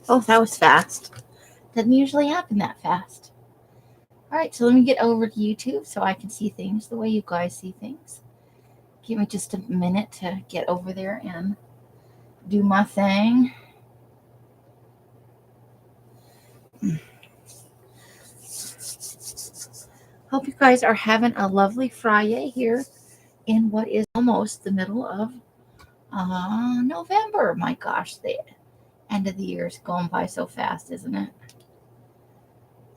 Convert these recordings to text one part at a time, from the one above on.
Oh, that was fast. Doesn't usually happen that fast. All right, so let me get over to YouTube so I can see things the way you guys see things. Give me just a minute to get over there and do my thing. Hope you guys are having a lovely Friday here in what is almost the middle of November. My gosh, the end of the year is going by so fast, isn't it?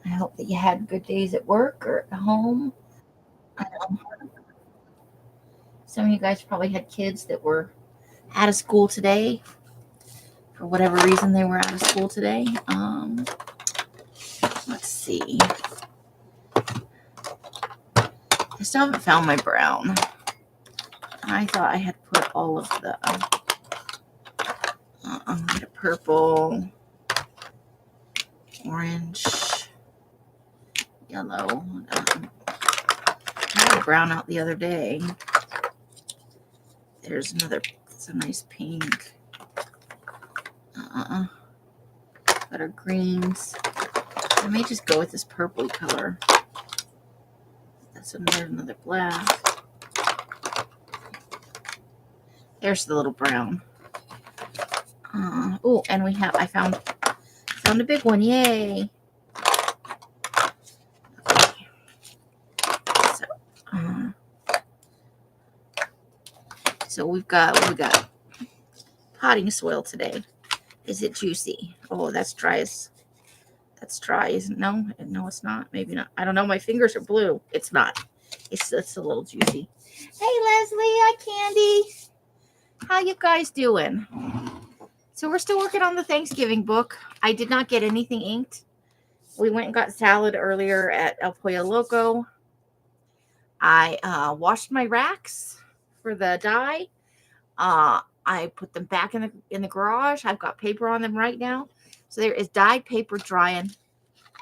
I hope that you had good days at work or at home. I know some of you guys probably had kids that were out of school today for whatever reason they were out of school today. Let's see. I still haven't found my brown. I thought I had put all of the purple, orange, yellow. I had a brown out the other day. There's another. It's a nice pink. Got our greens. I may just go with this purpley color. That's another black. There's the little brown. Oh, and I found a big one. Yay! Okay. So we've got potting soil today. Is it juicy? Oh, that's dry isn't no, it's not. Maybe not. I don't know. My fingers are blue. It's not. It's a little juicy. Hey Leslie, hi Candy. How you guys doing? So we're still working on the Thanksgiving book. I did not get anything inked. We went and got salad earlier at El Pollo Loco. I washed my racks for the dye. I put them back in the garage. I've got paper on them right now. So there is dyed paper drying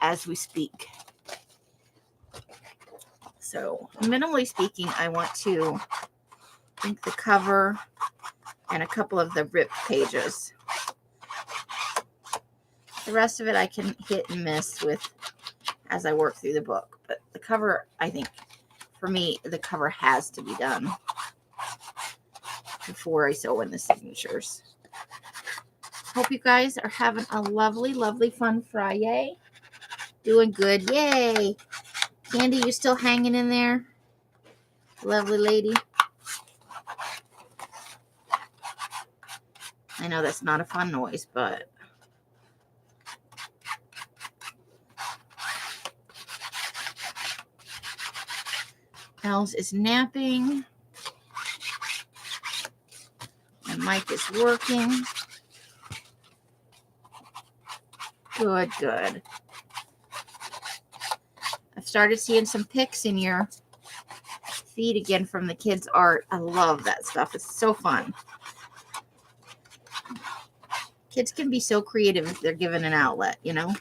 as we speak. So minimally speaking, I want to ink the cover and a couple of the ripped pages. The rest of it I can hit and miss with as I work through the book. But the cover, I think, for me, the cover has to be done before I sew in the signatures. Hope you guys are having a lovely, lovely, fun Friday. Doing good. Yay. Candy, you still hanging in there? Lovely lady. I know that's not a fun noise, but Els is napping. My mic is working. Good, good. I've started seeing some pics in your feed again from the kids' art. I love that stuff. It's so fun. Kids can be so creative if they're given an outlet, you know?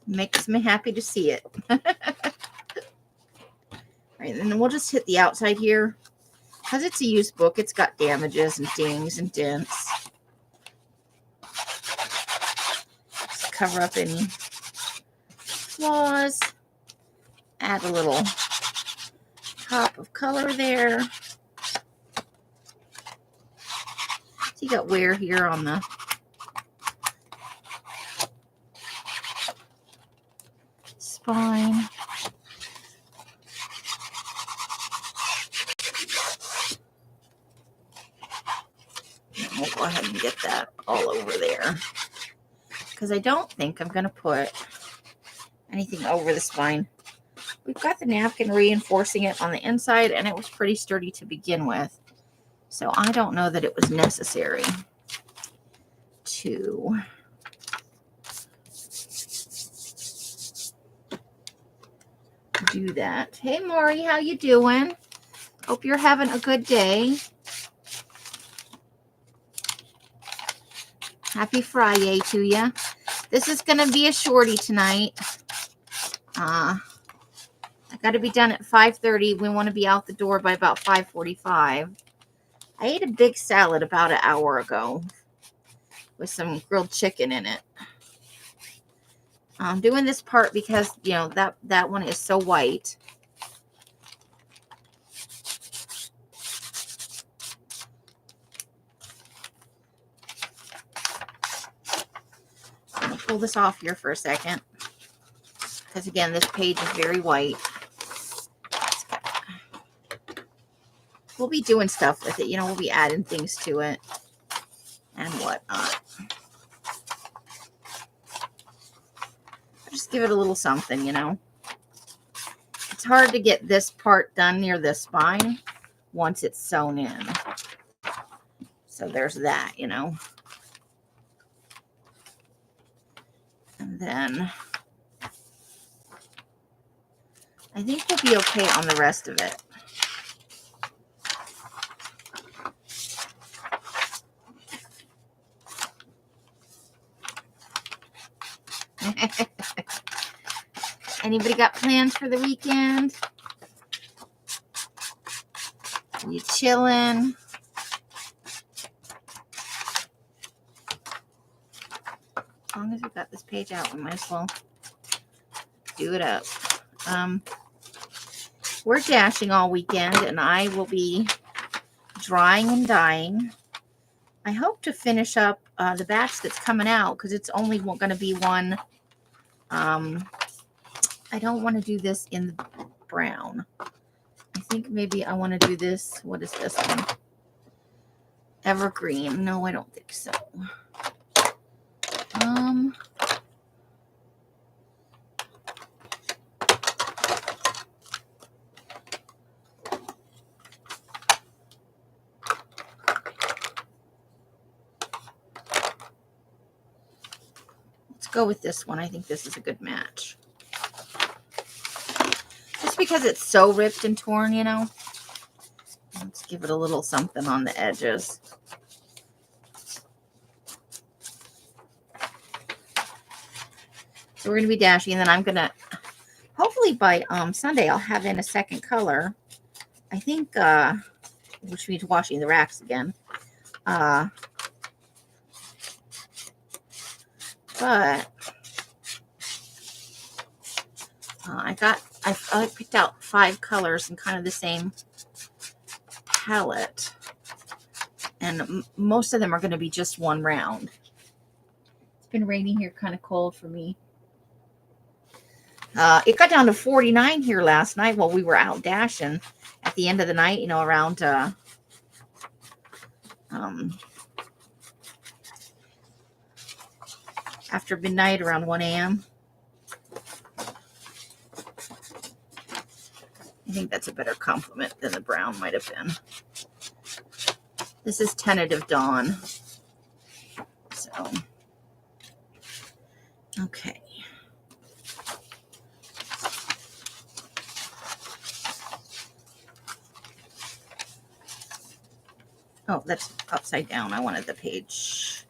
Makes me happy to see it. All right, and then we'll just hit the outside here. Because it's a used book, it's got damages and dings and dents. Just cover up any flaws. Add a little pop of color there. So you got wear here on the spine. We'll go ahead and get that all over there. Because I don't think I'm going to put anything over the spine. We've got the napkin reinforcing it on the inside, and it was pretty sturdy to begin with. So I don't know that it was necessary to do that. Hey, Maury, how you doing? Hope you're having a good day. Happy Friday to you. This is going to be a shorty tonight. I got to be done at 5:30. We want to be out the door by about 5:45. I ate a big salad about an hour ago with some grilled chicken in it. I'm doing this part because, you know, that one is so white. I'm going to pull this off here for a second. Because, again, this page is very white. We'll be doing stuff with it. You know, we'll be adding things to it and whatnot. Just give it a little something, you know. It's hard to get this part done near the spine once it's sewn in. So there's that, you know. And then I think we'll be okay on the rest of it. Anybody got plans for the weekend? You chilling? As long as we got this page out, we might as well do it up. We're dashing all weekend, and I will be drying and dyeing. I hope to finish up the batch that's coming out, because it's only going to be one. I don't want to do this in the brown. I think maybe I want to do this. What is this one? Evergreen. No, I don't think so. Let's go with this one. I think this is a good match. Just because it's so ripped and torn, you know. Let's give it a little something on the edges. So we're going to be dashing, and then I'm going to, hopefully by Sunday, I'll have in a second color. I think, which means washing the racks again. But I picked out 5 colors in kind of the same palette, and most of them are going to be just one round. It's been raining here, kind of cold for me. It got down to 49 here last night while we were out dashing at the end of the night, you know, around after midnight, around 1 a.m. I think that's a better compliment than the brown might have been. This is Tentative Dawn. So, okay. Oh, that's upside down. I wanted the page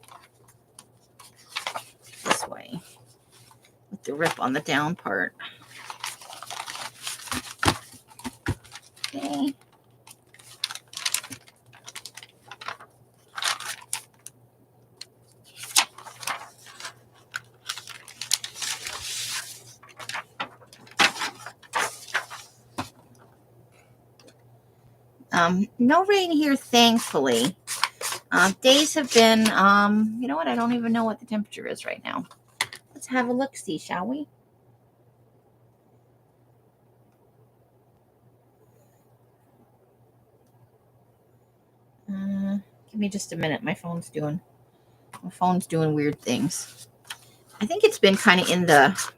this way with the rip on the down part. Okay. No rain here, thankfully. Days have been, you know what? I don't even know what the temperature is right now. Let's have a look-see, shall we? Give me just a minute. My phone's doing weird things. I think it's been kind of in the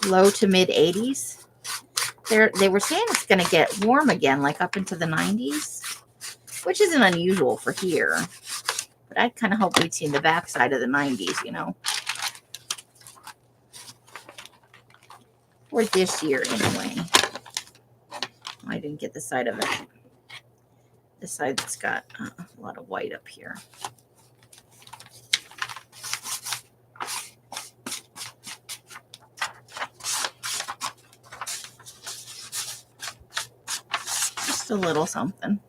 low to mid 80s. They were saying it's going to get warm again, like up into the 90s, which isn't unusual for here. But I kind of hope we'd seen the backside of the 90s, you know. Or this year, anyway. I didn't get the side of it. The side that's got a lot of white up here. Just a little something.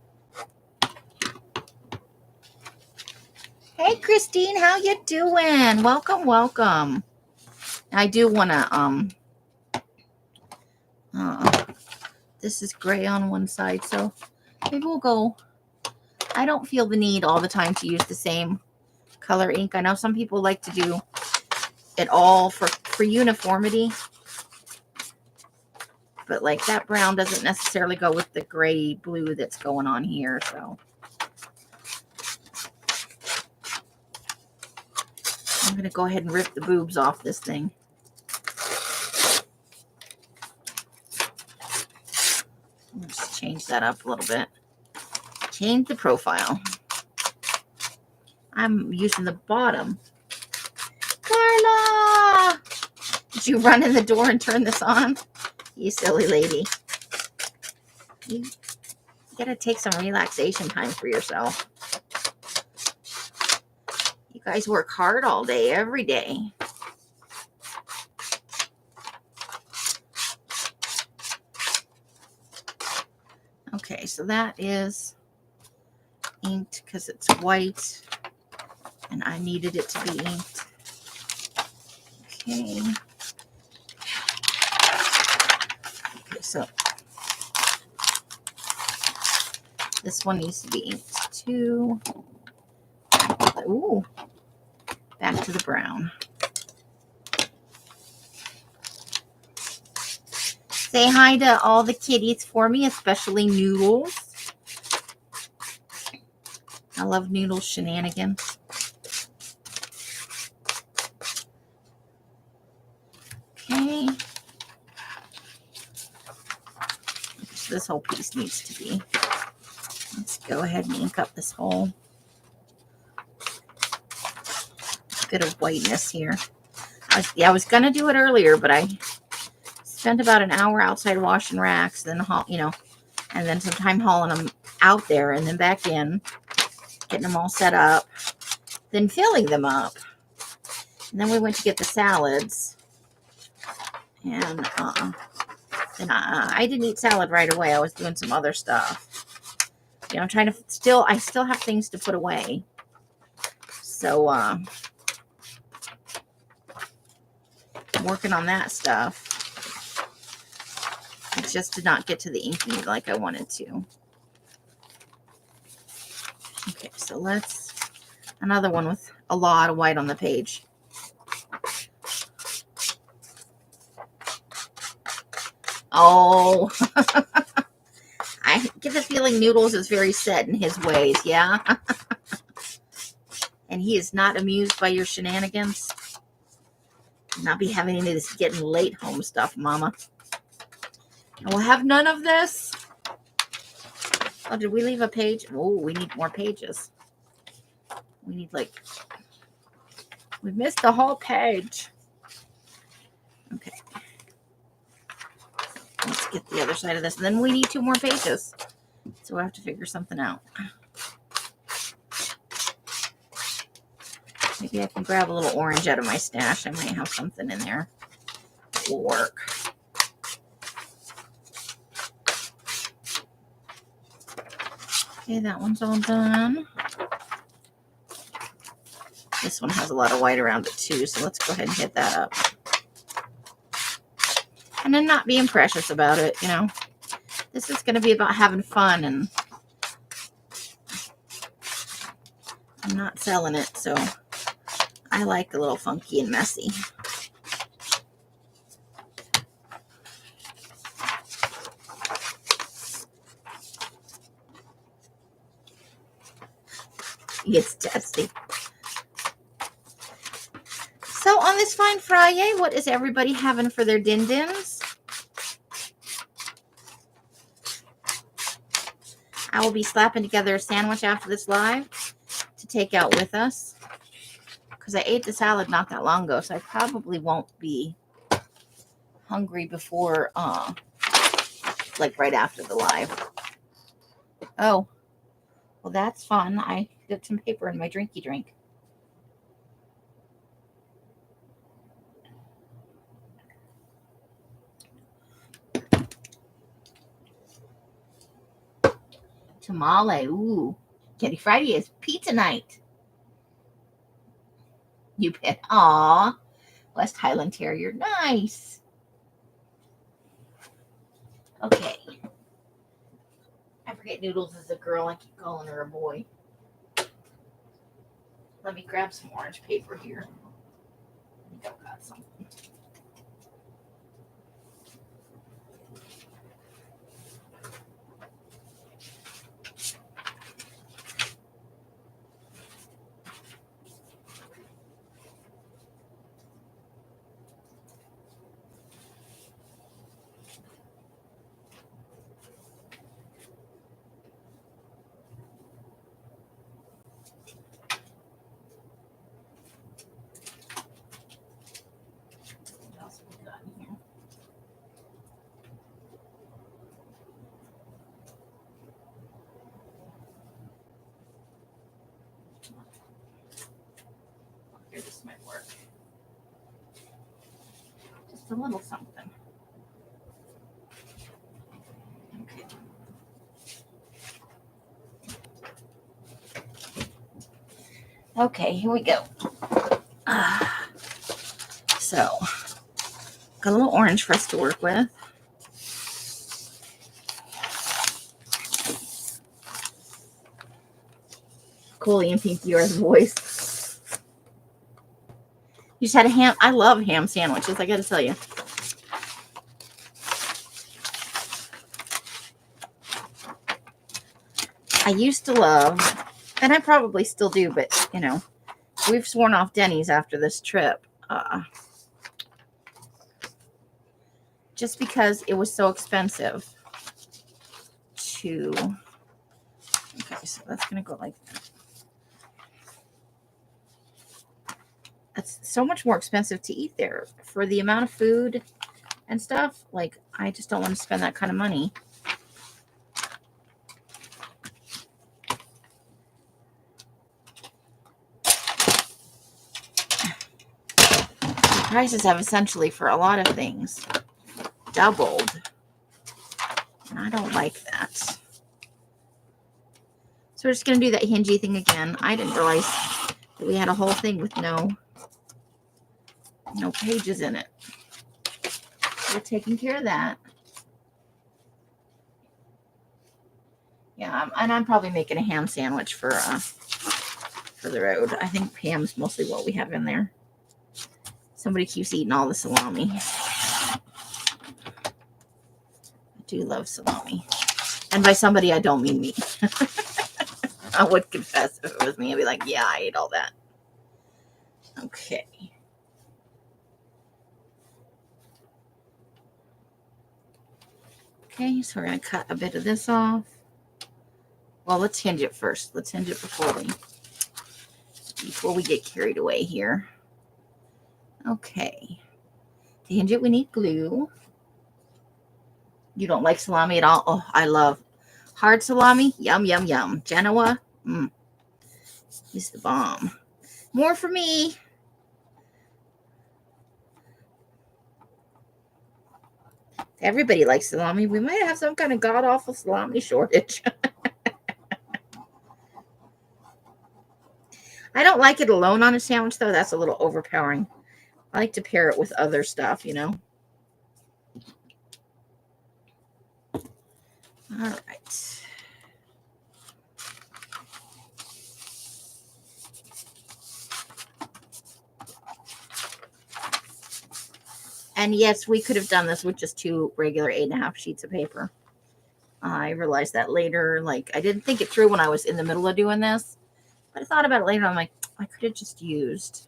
Hey, Christine, how you doing? Welcome, welcome. I do want to, this is gray on one side, so maybe we'll go. I don't feel the need all the time to use the same color ink. I know some people like to do it all for uniformity, but like that brown doesn't necessarily go with the gray blue that's going on here, so I'm going to go ahead and rip the boobs off this thing. Let's change that up a little bit. Change the profile. I'm using the bottom. Carla! Did you run in the door and turn this on? You silly lady. You gotta take some relaxation time for yourself. You guys work hard all day, every day. Okay, so that is inked because it's white and I needed it to be inked. Okay. Okay, so this one needs to be inked too. Ooh, back to the brown. Say hi to all the kitties for me, especially Noodles. I love Noodles shenanigans. Okay. So this whole piece needs to be. Let's go ahead and ink up this whole bit of whiteness here. I was going to do it earlier, but I spent about an hour outside washing racks, then and then some time hauling them out there and then back in, getting them all set up, then filling them up. And then we went to get the salads, and then I didn't eat salad right away. I was doing some other stuff. I'm trying to I still have things to put away. So I'm working on that stuff. I just did not get to the inking like I wanted to. Okay, so let's, another one with a lot of white on the page. Oh, I get the feeling Noodles is very set in his ways, yeah? And he is not amused by your shenanigans. Not be having any of this getting late home stuff, Mama. And we'll have none of this. Oh, did we leave a page? Oh, we need more pages. We need we missed the whole page. Okay. Let's get the other side of this. And then we need 2 more pages. So we'll have to figure something out. Maybe I can grab a little orange out of my stash. I might have something in there that will work. Okay, that one's all done. This one has a lot of white around it too, so let's go ahead and hit that up. And then not being precious about it, This is going to be about having fun, and I'm not selling it, so I like a little funky and messy. It's testy. So on this fine Fri-Yay, what is everybody having for their din-dins? I will be slapping together a sandwich after this live to take out with us, because I ate the salad not that long ago, so I probably won't be hungry before, right after the live. Oh, well, that's fun. I dipped some paper in my drinky drink. Tamale, ooh. Kitty Friday is pizza night. You bet. Aw, West Highland Terrier. Nice. Okay. I forget Noodles is a girl. I keep calling her a boy. Let me grab some orange paper here. I think I've got some. What else have we got in here? Here, this might work. Just a little something. Okay. Okay, here we go. So, got a little orange for us to work with. Cool, Ian Pink, your voice. You just had a ham. I love ham sandwiches, I gotta tell you. I used to love, and I probably still do, but, you know, we've sworn off Denny's after this trip. Just because it was so expensive to... Okay, so that's going to go like that. That's so much more expensive to eat there for the amount of food and stuff. Like, I just don't want to spend that kind of money. The prices have essentially, for a lot of things, doubled. And I don't like that. So we're just going to do that hingy thing again. I didn't realize that we had a whole thing with no pages in it. We're taking care of that. Yeah, and I'm probably making a ham sandwich for the road. I think ham's mostly what we have in there. Somebody keeps eating all the salami. I do love salami. And by somebody, I don't mean me. I would confess if it was me. I'd be like, yeah, I ate all that. Okay. Okay, so we're going to cut a bit of this off. Well, let's hinge it first. Let's hinge it before we get carried away here. Okay. To hinge it, we need glue. You don't like salami at all? Oh, I love hard salami. Yum, yum, yum. Genoa. He's the bomb. More for me. Everybody likes salami. We might have some kind of god-awful salami shortage. I don't like it alone on a sandwich, though. That's a little overpowering. I like to pair it with other stuff, you know. All right. And yes, we could have done this with just 2 regular 8.5 sheets of paper. I realized that later. Like, I didn't think it through when I was in the middle of doing this. But I thought about it later. I'm like, I could have just used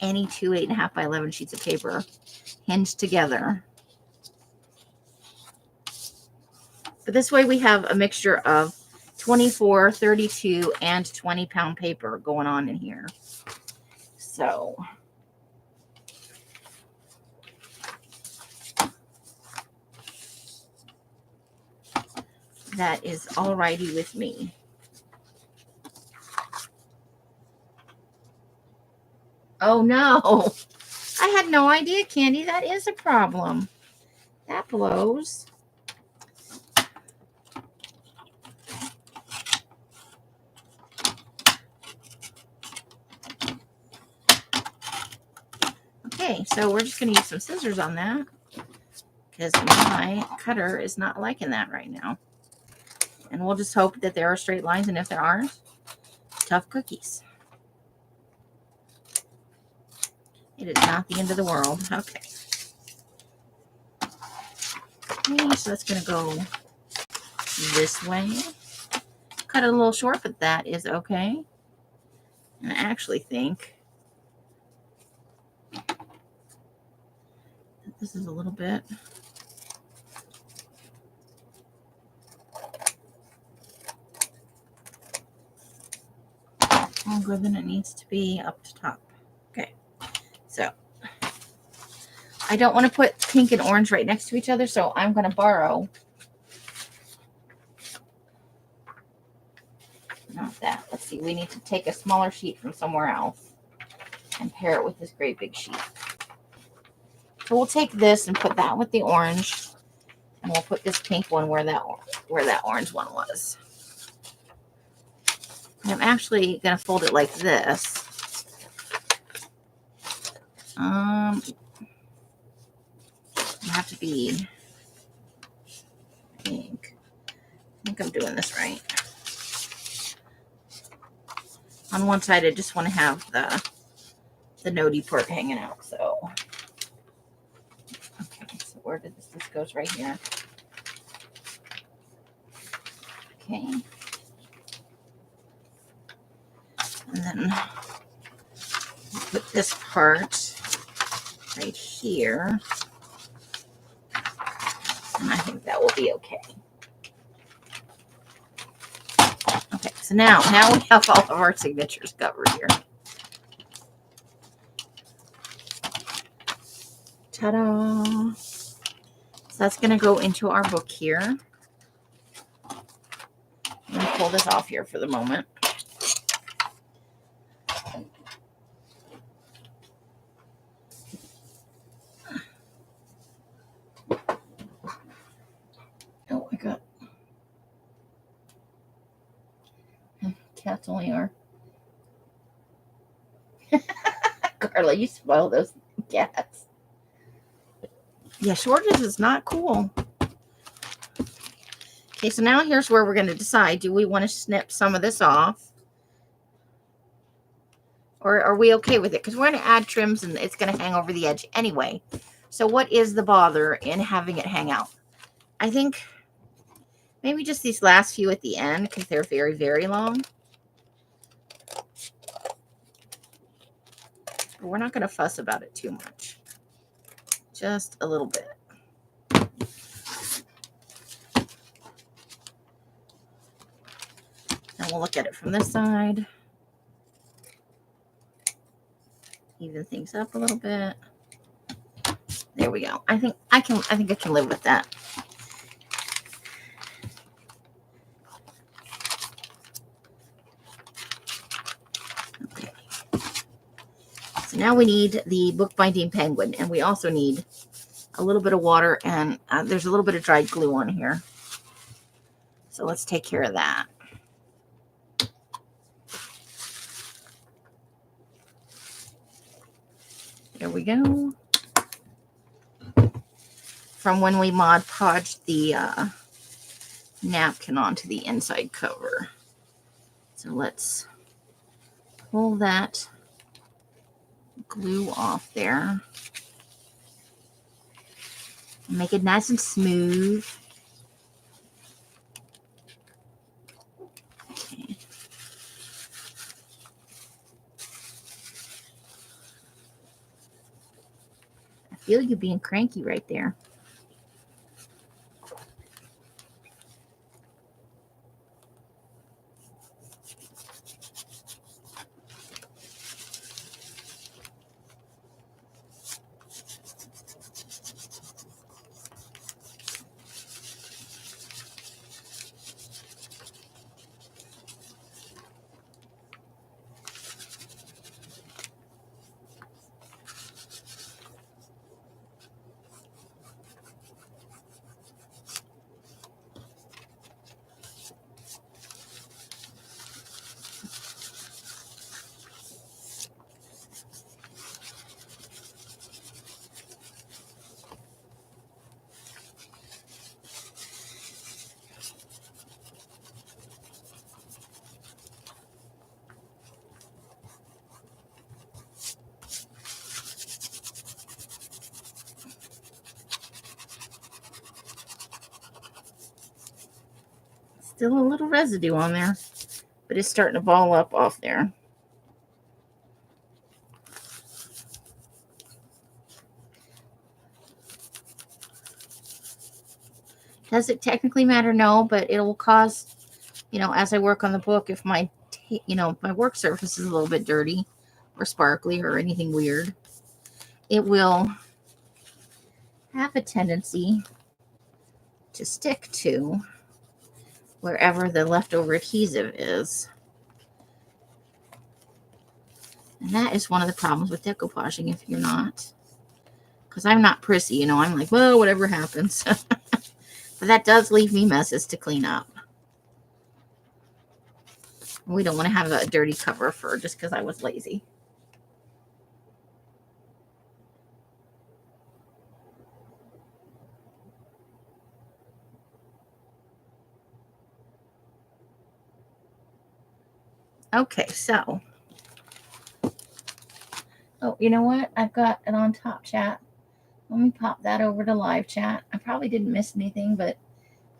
any 2 8.5 by 11 sheets of paper hinged together. But this way we have a mixture of 24, 32, and 20-pound paper going on in here. So that is alrighty with me. Oh no, I had no idea, Candy. That is a problem. That blows. So we're just going to use some scissors on that because my cutter is not liking that right now. And we'll just hope that there are straight lines, and if there aren't, tough cookies. It is not the end of the world. Okay. Okay, so that's going to go this way. Cut it a little short, but that is okay. And I actually think that this is a little bit longer than it needs to be up to top. Okay, so I don't want to put pink and orange right next to each other, so I'm going to borrow, not that. Let's see, we need to take a smaller sheet from somewhere else and pair it with this great big sheet. So we'll take this and put that with the orange, and we'll put this pink one where that orange one was. And I'm actually going to fold it like this. You have to be pink. I think I'm doing this right. On one side, I just want to have the noddy part hanging out. So, okay. So where did this goes right here? Okay. And then put this part right here. And I think that will be okay. Okay, so now we have all of our signatures covered here. Ta-da! So that's going to go into our book here. I'm going to pull this off here for the moment. Oh, I got cats only are. Carla, you spoil those cats. Yeah, shortage is not cool. Okay, so now here's where we're going to decide. Do we want to snip some of this off? Or are we okay with it? Because we're going to add trims and it's going to hang over the edge anyway. So what is the bother in having it hang out? I think maybe just these last few at the end because they're very, very long. But we're not going to fuss about it too much. Just a little bit. And we'll look at it from this side. Even things up a little bit. There we go. I think I can live with that. Okay. So now we need the bookbinding penguin, and we also need a little bit of water, and there's a little bit of dried glue on here. So let's take care of that. There we go. From when we Mod Podged the napkin onto the inside cover. So let's pull that glue off there. Make it nice and smooth. Okay. I feel you being cranky right there. Still a little residue on there, but it's starting to ball up off there. Does it technically matter? No, but it will cause, as I work on the book, if my work surface is a little bit dirty or sparkly or anything weird, it will have a tendency to stick to wherever the leftover adhesive is. And that is one of the problems with decoupaging if you're not. Because I'm not prissy, I'm like, well, whatever happens. But that does leave me messes to clean up. We don't want to have a dirty cover for just because I was lazy. Okay, so. Oh, you know what? I've got it on top chat. Let me pop that over to live chat. I probably didn't miss anything, but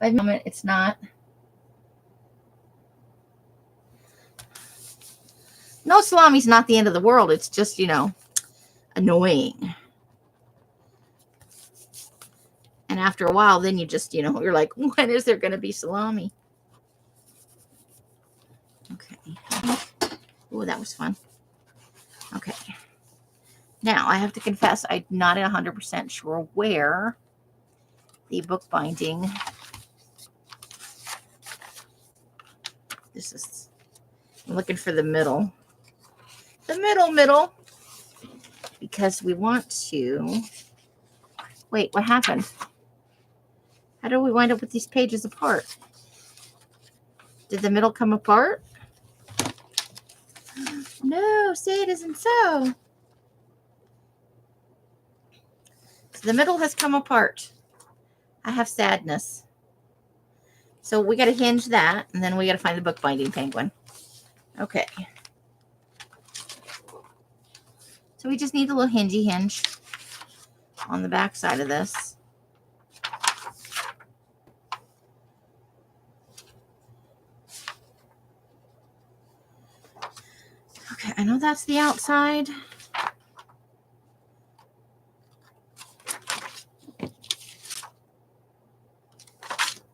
by the moment it's not. No, salami's not the end of the world. It's just, annoying. And after a while, then you just, you're like, when is there going to be salami? Okay. Oh, that was fun. Okay. Now, I have to confess, I'm not 100% sure where the bookbinding. I'm looking for the middle. The middle. Because we want to. Wait, what happened? How do we wind up with these pages apart? Did the middle come apart? No, say it isn't so. So the middle has come apart. I have sadness. So we got to hinge that, and then we got to find the bookbinding penguin. Okay. So we just need a little hingy hinge on the back side of this. Okay, I know that's the outside.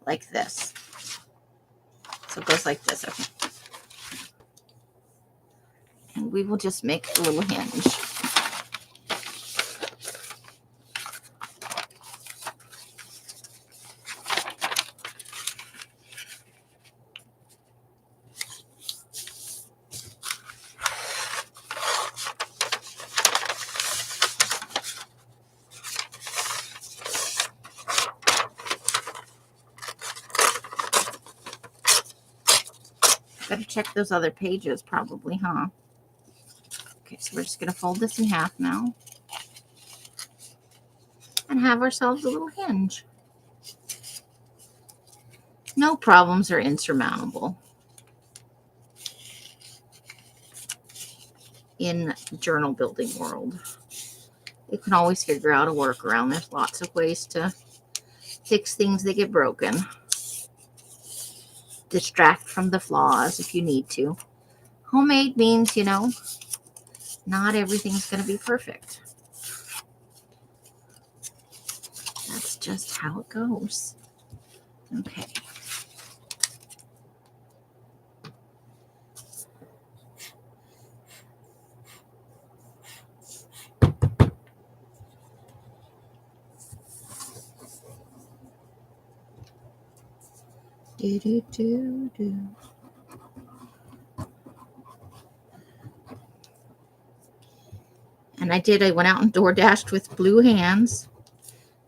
Like this. So it goes like this. Okay. And we will just make a little hinge. Better check those other pages probably, huh? Okay, so we're just going to fold this in half now. And have ourselves a little hinge. No problems are insurmountable in the journal building world. You can always figure out a workaround. There's lots of ways to fix things that get broken. Distract from the flaws if you need to. Homemade means, not everything's going to be perfect. That's just how it goes. Okay. Do. And I went out and door dashed with blue hands.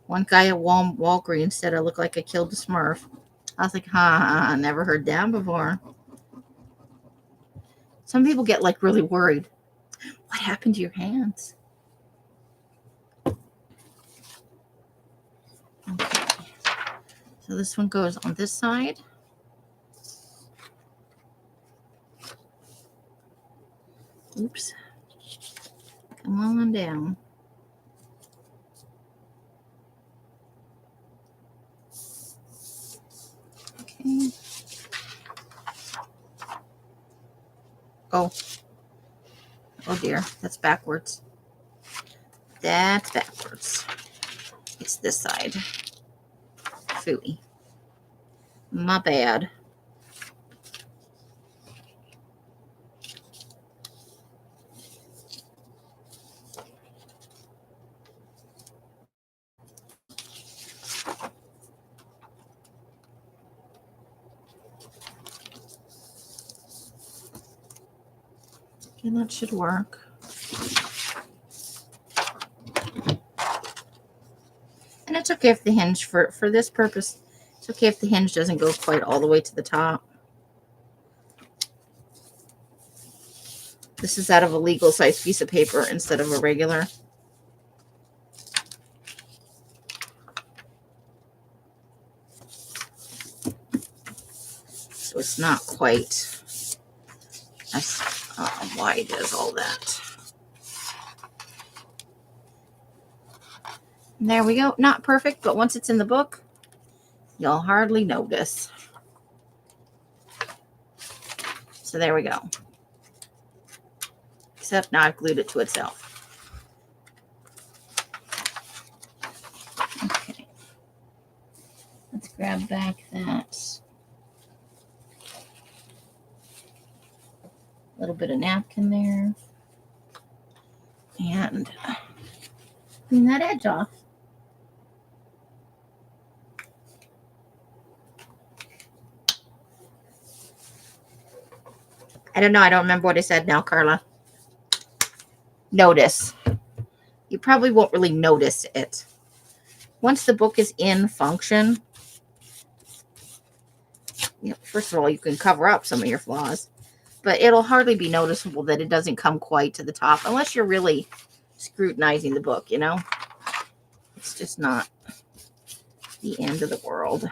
One guy at Walgreens said I look like I killed a Smurf. I was like, I never heard that before. Some people get like really worried. What happened to your hands? Okay. So this one goes on this side. Oops. Come on down. Okay. Oh, oh dear, that's backwards. That's backwards. It's this side. Phooey. My bad. Okay, that should work. And it's okay if the hinge, for this purpose, it's okay if the hinge doesn't go quite all the way to the top. This is out of a legal size piece of paper instead of a regular. So it's not quite as wide as all that. And there we go. Not perfect, but once it's in the book, you'll hardly notice. So there we go. Except now I've glued it to itself. Okay. Let's grab back that little bit of napkin there. And clean that edge off. I don't know. I don't remember what I said now, Carla. Notice. You probably won't really notice it. Once the book is in function, you know, first of all, you can cover up some of your flaws, but it'll hardly be noticeable that it doesn't come quite to the top unless you're really scrutinizing the book, you know? It's just not the end of the world.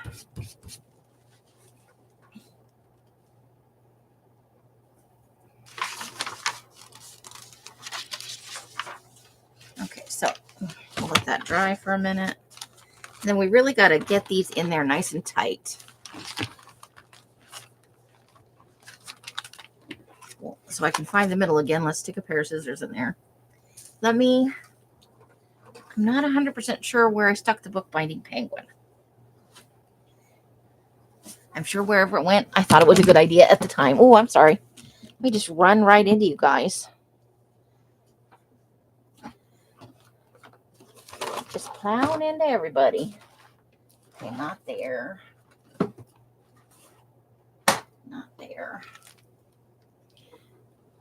Okay, so we'll let that dry for a minute. And then we really got to get these in there nice and tight. Well, so I can find the middle again. Let's stick a pair of scissors in there. I'm not 100% sure where I stuck the bookbinding penguin. I'm sure wherever it went, I thought it was a good idea at the time. Oh, I'm sorry. Let me just run right into you guys. Just plowing into everybody. Okay, not there. Not there.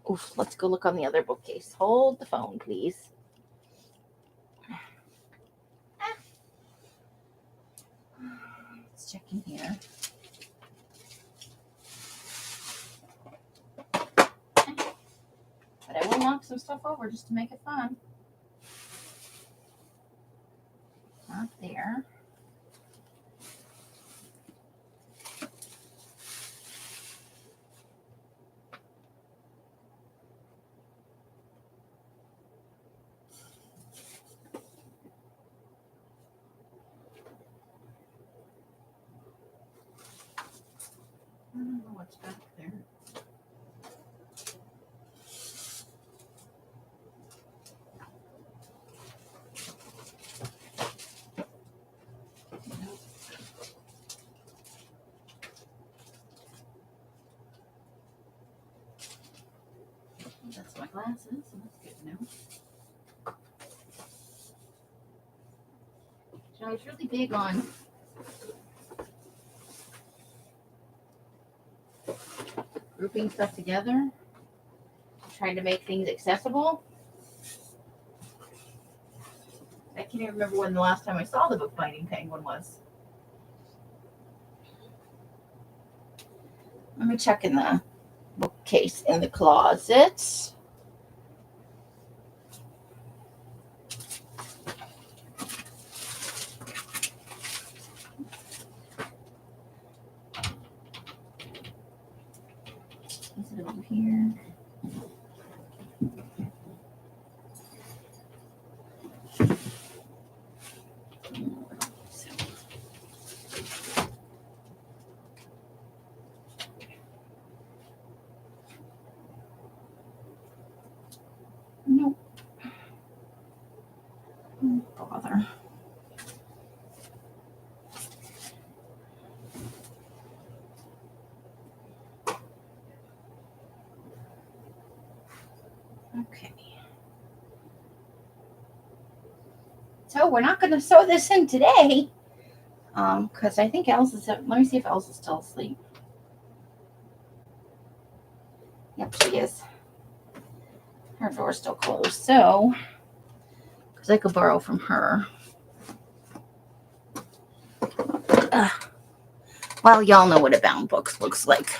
Oof, let's go look on the other bookcase. Hold the phone, please. Let's check in here. But I will knock some stuff over just to make it fun. Not there. I don't know what's back there. That's my glasses, so that's good to know. So I was really big on grouping stuff together, trying to make things accessible. I can't even remember when the last time I saw the bookbinding penguin was. Let me check in the bookcase in the closet. Is it over here? Okay. So we're not going to sew this in today. Because I think Els is, let me see if Els is still asleep. Yep, she is. Her door's still closed. So, because I could borrow from her. Well, y'all know what a bound book looks like.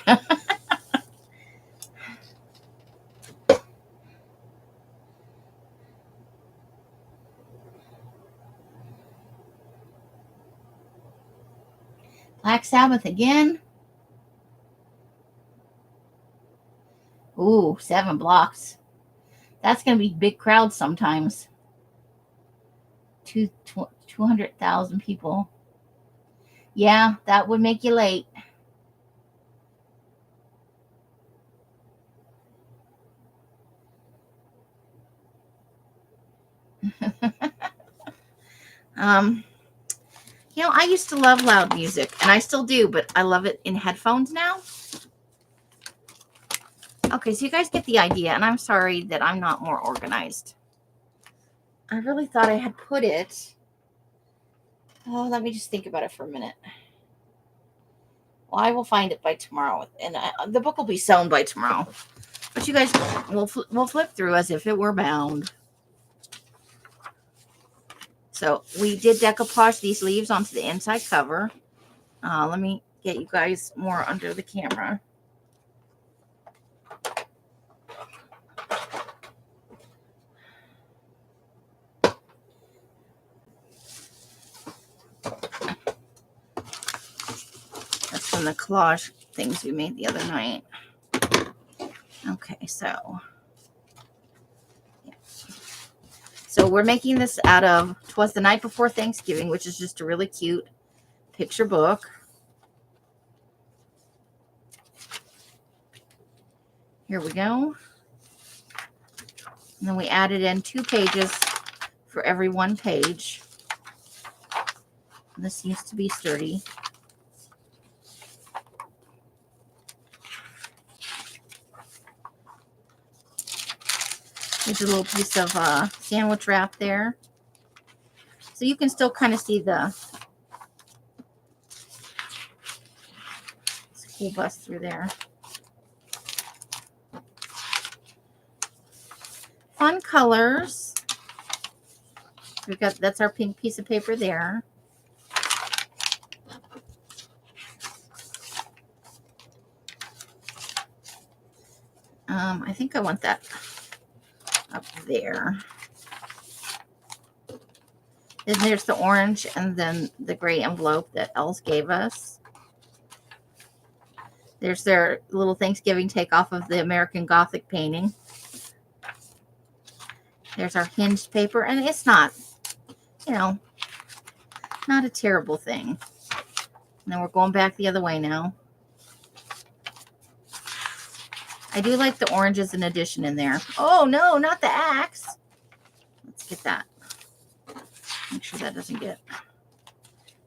Black Sabbath again. Ooh, 7 blocks. That's going to be big crowds sometimes. 200,000 people. Yeah, that would make you late. I used to love loud music, and I still do, but I love it in headphones now. Okay, so you guys get the idea, and I'm sorry that I'm not more organized. I really thought I had put it. Oh, let me just think about it for a minute. Well, I will find it by tomorrow, and the book will be sewn by tomorrow. But you guys will flip through as if it were bound. So we did decoupage these leaves onto the inside cover. Let me get you guys more under the camera. That's from the collage things we made the other night. Okay, so we're making this out of 'Twas the Night Before Thanksgiving, which is just a really cute picture book. Here we go. And then we added in 2 pages for every 1 page. And this seems to be sturdy. There's a little piece of sandwich wrap there. So you can still kind of see the school bus through there. Fun colors. That's our pink piece of paper there. I think I want that up there. Then there's the orange and then the gray envelope that Els gave us. There's their little Thanksgiving takeoff of the American Gothic painting. There's our hinged paper, and it's not, not a terrible thing. And then we're going back the other way now. I do like the orange as an addition in there. Oh, no, not the axe. Let's get that. Make sure that doesn't get...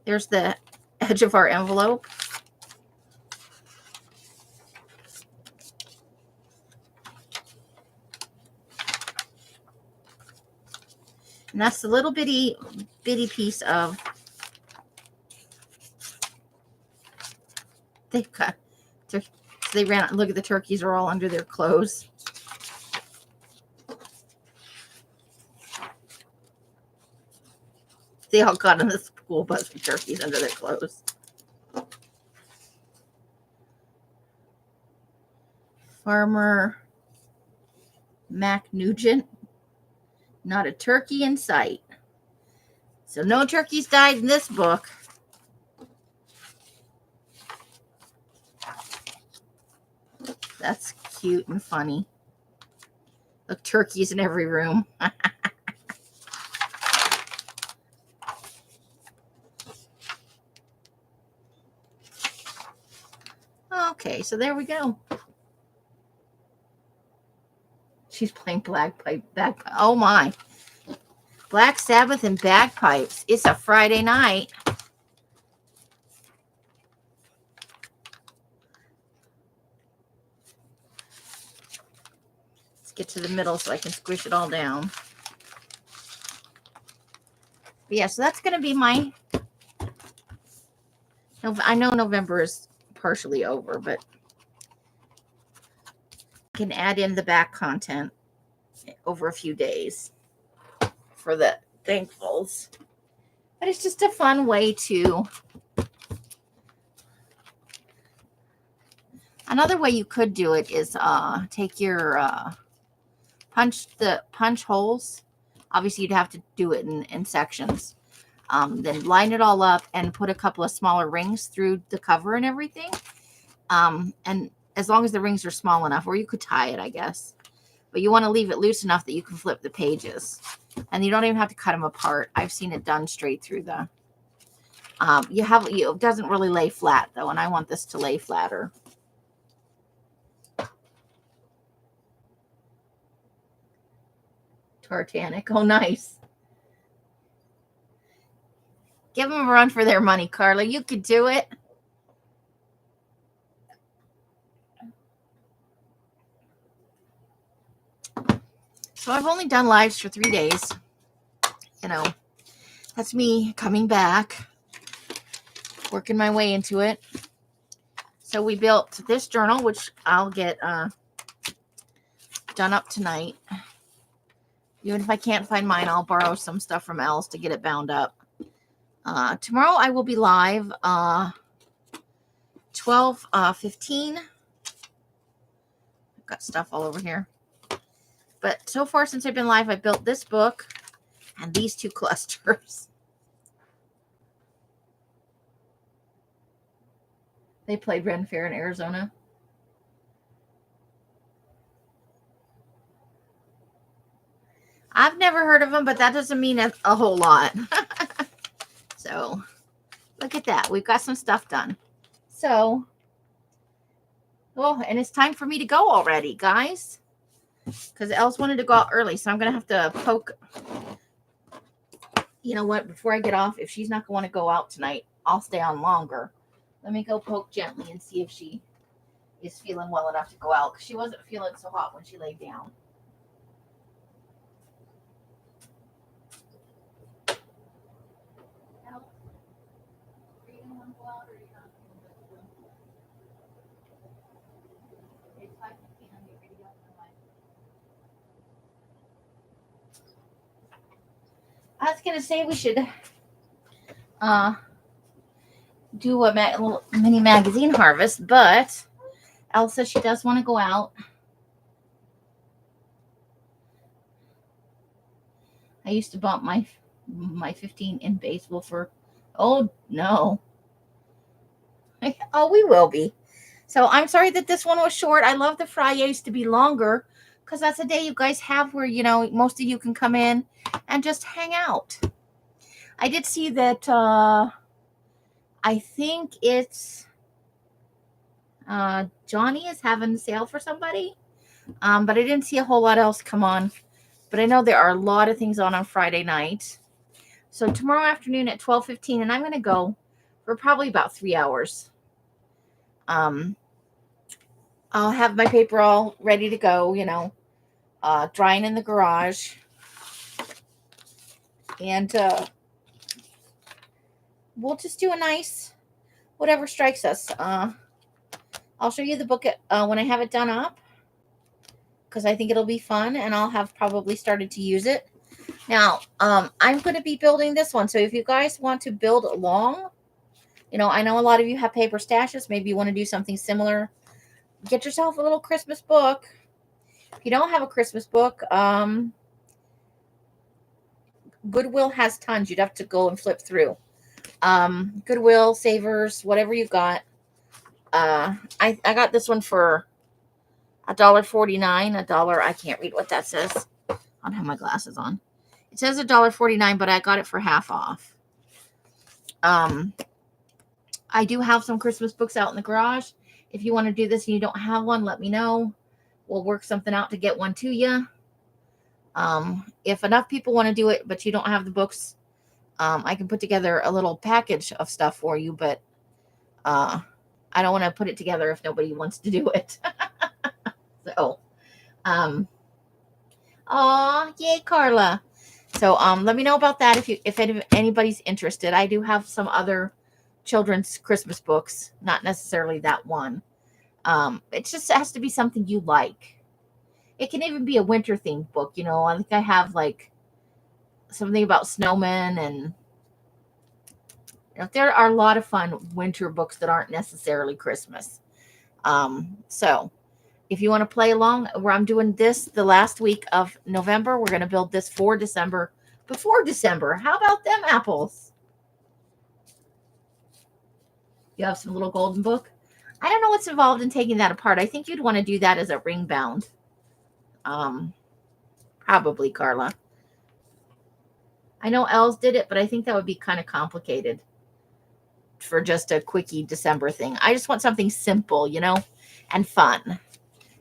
There's the edge of our envelope. And that's the little bitty piece of... They've got... They ran... Look at the turkeys are all under their clothes. They all got on the school bus with turkeys under their clothes. Farmer Mac Nugent. Not a turkey in sight. So no turkeys died in this book. That's cute and funny. Look, turkeys in every room. Okay, so there we go. She's playing bagpipe. Oh my. Black Sabbath and bagpipes. It's a Friday night. get to the middle so I can squish it all down. But yeah, so that's going to be my, I know November is partially over, but I can add in the back content over a few days for the thankfuls. But it's just a fun way to, another way you could do it is take your punch holes. Obviously you'd have to do it in sections. Then line it all up and put a couple of smaller rings through the cover and everything. And as long as the rings are small enough, or you could tie it, I guess. But you want to leave it loose enough that you can flip the pages. And you don't even have to cut them apart. I've seen it done straight through the... it doesn't really lay flat, though, and I want this to lay flatter. Titanic. Oh, nice. Give them a run for their money, Carla. You could do it. So I've only done lives for 3 days. You know, that's me coming back, working my way into it. So we built this journal, which I'll get done up tonight. Even if I can't find mine, I'll borrow some stuff from Els to get it bound up. Tomorrow I will be live 12:15. I've got stuff all over here. But so far since I've been live, I built this book and these two clusters. They played Ren Fair in Arizona. I've never heard of them, but that doesn't mean a whole lot. So, look at that. We've got some stuff done. So, oh, and it's time for me to go already, guys. Because Els wanted to go out early, so I'm going to have to poke. You know what? Before I get off, if she's not going to want to go out tonight, I'll stay on longer. Let me go poke gently and see if she is feeling well enough to go out. Because she wasn't feeling so hot when she laid down. I was going to say we should do a little mini magazine harvest, but Elsa, she does want to go out. I used to bump my 15 in baseball for, oh no. Oh, we will be. So I'm sorry that this one was short. I love the Fri-Yays to be longer because that's a day you guys have where, you know, most of you can come in and just hang out. I did see that I think it's Johnny is having a sale for somebody. But I didn't see a whole lot else come on. But I know there are a lot of things on Friday night. So tomorrow afternoon at 12:15, and I'm going to go for probably about 3 hours. I'll have my paper all ready to go, you know, drying in the garage. And we'll just do a nice, whatever strikes us. I'll show you the book when I have it done up, because I think it'll be fun, and I'll have probably started to use it. Now, I'm going to be building this one. So if you guys want to build along, you know, I know a lot of you have paper stashes. Maybe you want to do something similar. Get yourself a little Christmas book. If you don't have a Christmas book, Goodwill has tons. You'd have to go and flip through. Goodwill, Savers, whatever you got. I got this one for $1.49. $1. I can't read what that says. I don't have my glasses on. It says $1.49, but I got it for half off. I do have some Christmas books out in the garage. If you want to do this and you don't have one, let me know. We'll work something out to get one to you. If enough people want to do it, but you don't have the books, I can put together a little package of stuff for you, but I don't want to put it together if nobody wants to do it. So, Aw, yay, Carla. So let me know about that if anybody's interested. I do have some other children's Christmas books, not necessarily that one. It just has to be something you like. It can even be a winter themed book, you know. I think I have like something about snowmen, and you know, there are a lot of fun winter books that aren't necessarily Christmas. So if you want to play along, where I'm doing this the last week of November, we're going to build this for December, before December. How about them apples? You have some little golden book. I don't know what's involved in taking that apart. I think you'd want to do that as a ring bound. Probably, Carla. I know Els did it, but I think that would be kind of complicated for just a quickie December thing. I just want something simple, you know, and fun.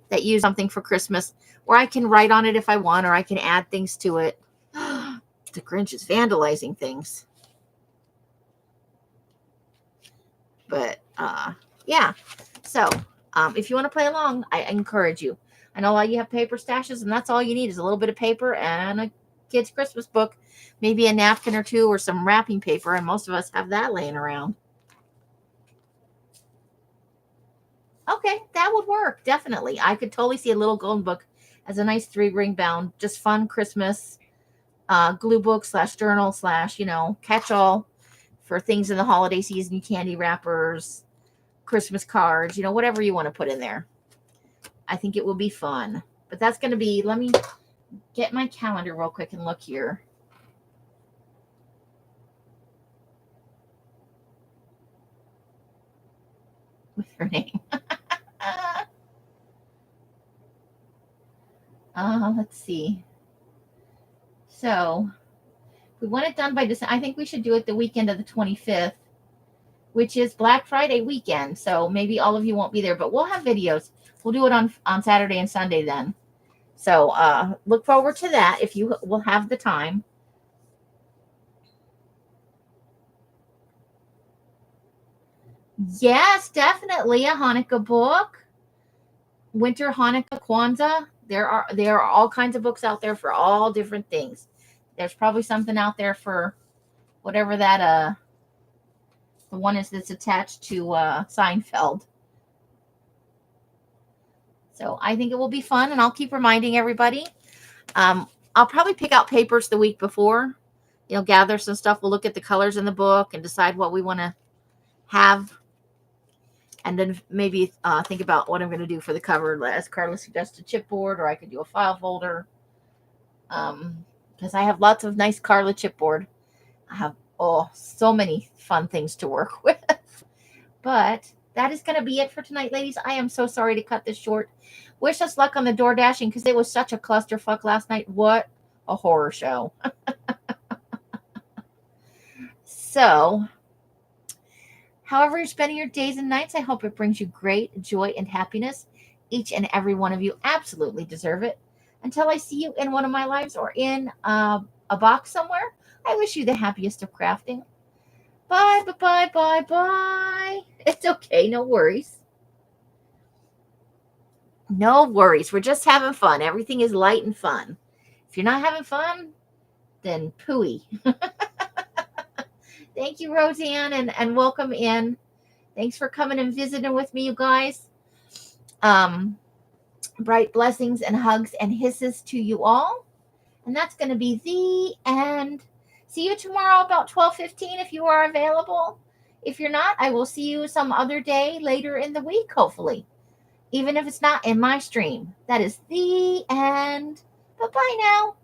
That use something for Christmas where I can write on it if I want, or I can add things to it. The Grinch is vandalizing things. But yeah. So if you want to play along, I encourage you. I know a lot of you have paper stashes, and that's all you need is a little bit of paper and a kid's Christmas book, maybe a napkin or two or some wrapping paper, and most of us have that laying around. Okay, that would work, definitely. I could totally see a little golden book as a nice 3-ring bound, just fun Christmas glue book / journal / you know, catch-all for things in the holiday season, candy wrappers, Christmas cards, you know, whatever you want to put in there. I think it will be fun. But that's going to be, let me get my calendar real quick and look here. With her name. Let's see. So we want it done by December. I think we should do it the weekend of the 25th, which is Black Friday weekend. So maybe all of you won't be there, but we'll have videos. We'll do it on Saturday and Sunday then. So look forward to that if you will have the time. Yes, definitely a Hanukkah book. Winter, Hanukkah, Kwanzaa. There are all kinds of books out there for all different things. There's probably something out there for whatever that the one is that's attached to Seinfeld. So I think it will be fun, and I'll keep reminding everybody. I'll probably pick out papers the week before. You know, gather some stuff. We'll look at the colors in the book and decide what we want to have. And then maybe think about what I'm going to do for the cover. As Carla suggested, chipboard, or I could do a file folder. Because I have lots of nice Carla chipboard. I have so many fun things to work with. But that is going to be it for tonight, ladies. I am so sorry to cut this short. Wish us luck on the door dashing because it was such a clusterfuck last night. What a horror show. So, however you're spending your days and nights, I hope it brings you great joy and happiness. Each and every one of you absolutely deserve it. Until I see you in one of my lives or in a box somewhere, I wish you the happiest of crafting. Bye, bye, bye, bye, bye. It's okay. No worries. No worries. We're just having fun. Everything is light and fun. If you're not having fun, then pooey. Thank you, Roseanne, and welcome in. Thanks for coming and visiting with me, you guys. Bright blessings and hugs and hisses to you all. And that's going to be the end. See you tomorrow about 12:15 if you are available. If you're not, I will see you some other day later in the week, hopefully. Even if it's not in my stream. That is the end. Bye-bye now.